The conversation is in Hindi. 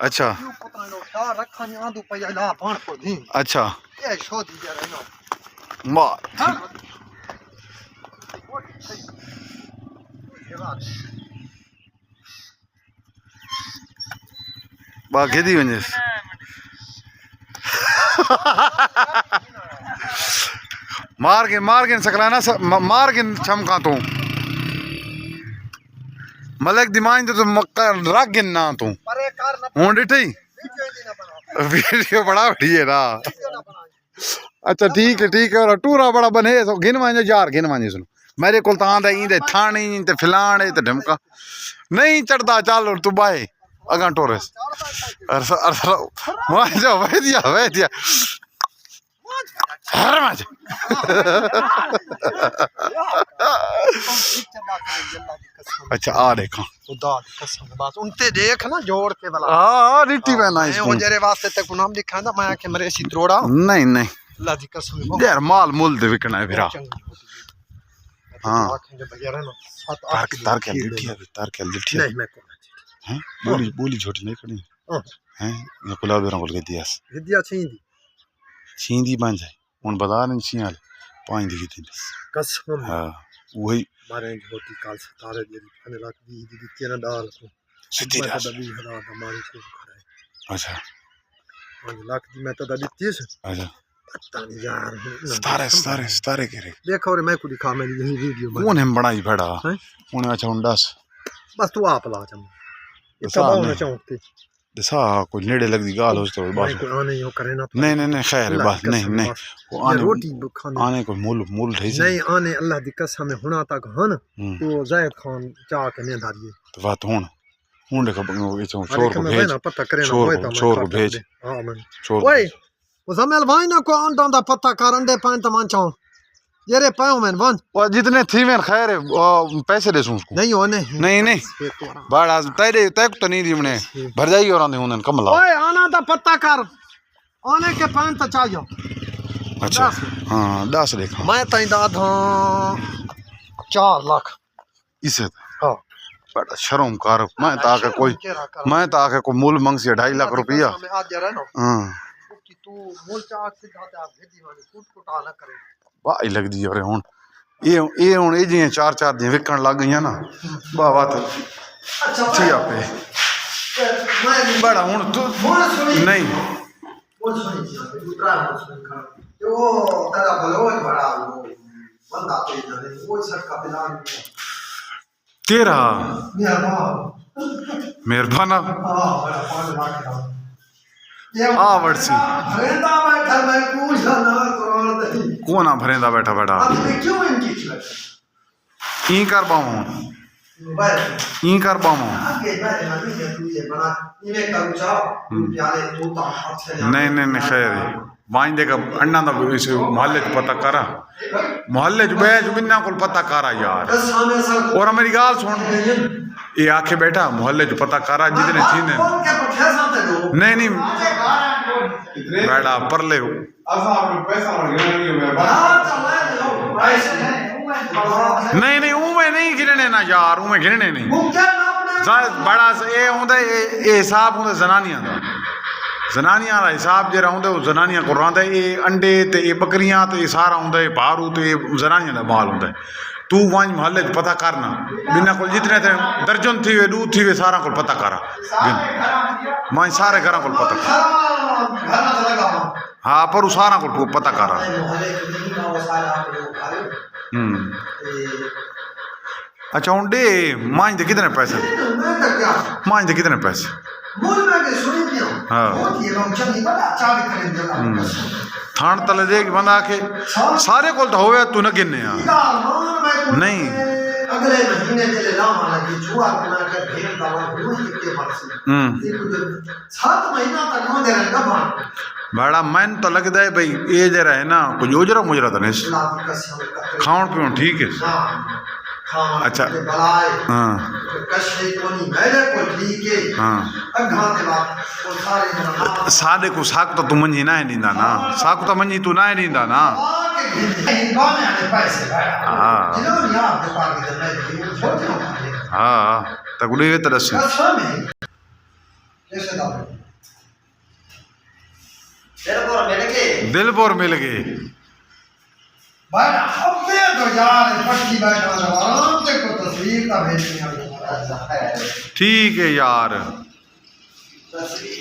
अच्छा अच्छा मार बाकी दी वजह मार के सकलाना मार के चमका तू मलक दिमाग तो मक्का रख गिन ना तू हूं डिठी वीडियो बड़ा बढ़िया ना अच्छा ठीक है और टूरा बड़ा बने गिन वांजे यार गिन वांजे सुन मेरे को इंदे थानी ते फिलाने ते ढमका नहीं चढ़ता चल तू बाए अगा टोरस वैदिया हर मज अच्छा आ देखो खुदा दी कसम बस उनते देख ना जोड़ के भला हां रिटी पहना इसको जेरे वास्ते ते को नाम लिखा ना मैं के मरे सी त्रोड़ा नहीं अल्लाह दी कसम यार माल मूल दे विकना है फिरा हां तार के लिठी नहीं मैं को हैं बोली छोटी नहीं खड़ी हैं ये गुलाब रंग के दिया छींदी बन जाए उन बता नहीं छियाल पानी दी थी कसम हां वही मारे होती काल सतारे दी फने लाख दी तेरा डाल को सीधी रात दबी हरा हमारी को खड़ा है अच्छा 5 लाख दी मैं तो दबी 30 अच्छा पता नहीं यार सितारे के रे देखो और मैं को दिखा मेरी यही वीडियो में कौन है बनाई बड़ा उन्हें अच्छा उंडास बस तू आप ला चम इतना होना चाहते दसा कोई नेड़े लगदी गाल हो तो बस आने यो करे ना नहीं खैर बस नहीं वो आने रोटी खाने आने को मूल ढई नहीं आने अल्लाह दी कसम में हुना तक हन तो जायद खान चाह के ने धारिए तो बात हुन देखो ये छोर को भेज ना पता करे ना छोर को भेज हां मैं छोर ओए वो जमेल भाई ना को अंडा पत्ता करंडे पान तमान चाओ येरे पाओ मैन वन और जितने थी मैं खैर पैसे दे उसको नहीं होने नहीं बड़ा तेरे तक तो नहीं दी मने भर जाई और आंदे हुन कमला ओए आना दा पत्ता कर आने के पान तो चाहिए अच्छा हां 10 देखा मैं तई दा था 4 लाख इसे हां बड़ा शर्म कर मैं तो आके कोई मूल मंग से 2.5 लाख रुपया हां कि तू मूल चाक से जाते आप भेदी वाली कुट ना करे वाह लग दी और हुन ये हुन ए जी 4 दिन विकण लग गई ना वाह बात अच्छी आपे मैं बड़ा हुन तू नहीं बोल सुनी उतरा सुन जो तेरा भलो बड़ा वो बंदा पे जाने वो सब का प्लान तेरा मेहरबान हां बड़ा 5 लाख वर्सी भरेंदा बैठा मैं पूछ ना करोड़ दे कोना भरेंदा बैठा अब क्यों इनकी खिलाफ ई कर पाऊं ई कर पाऊं आगे बैठे ना तू ये बना इने करू चाह प्याले तू ता हाथ से नहीं खैर वाइन देखा अन्ना दा इस मोहल्ले च पता करा मोहल्ले च बैज बिना को पता करा यार और मेरी गाल सुन ये आके बैठा मोहल्ले च पता करा जितने थी ने नहीं बैठा परले नहीं उमे नहीं गिरने ना यार उमे गिरने नहीं बड़ा ये होंदा ये हिसाब होंदा जनानियां दा जनानियां दा हिसाब जेरा होंदा वो जनानियां को रांदा ये अंडे ते ये बकरियां ते ये सारा होंदा ये भारू ते जनानियां दा माल होंदा तू वंज मोहल्ले च पता करना बिना को जितने ते दर्जन थी वे 2 थी वे सारा को पता करा मैं सारे घर को पता हाँ पर सारा को पता करा अच्छा उंडे मांझ दे कितने पैसे हाँ थान तले दे बंदा के सारे को तो होवे तू न गिनने नहीं अगले महीने के लिए लामा लगी छुआ बना कर भेड़ दावा हुई के बरसी 7 महीना तक हो दे रहा बड़ा मन तो लगता है भाई ये जरा है ना कुछ योजरा मुजरा तो नहीं खान पीन ठीक है अच्छा हाँ सादे को साग तो तू मंझी ना है नींदा ना साग तो मंझी तू ना है नींदा ना हाँ तक उड़े तरह से ਇਸੇ ਦਾ दिलपुर मिल गए भाई हफ्ते तो यार पट्टी बैठा आराम से को तस्वीर का भेजनी है ठीक है यार। तस्वीर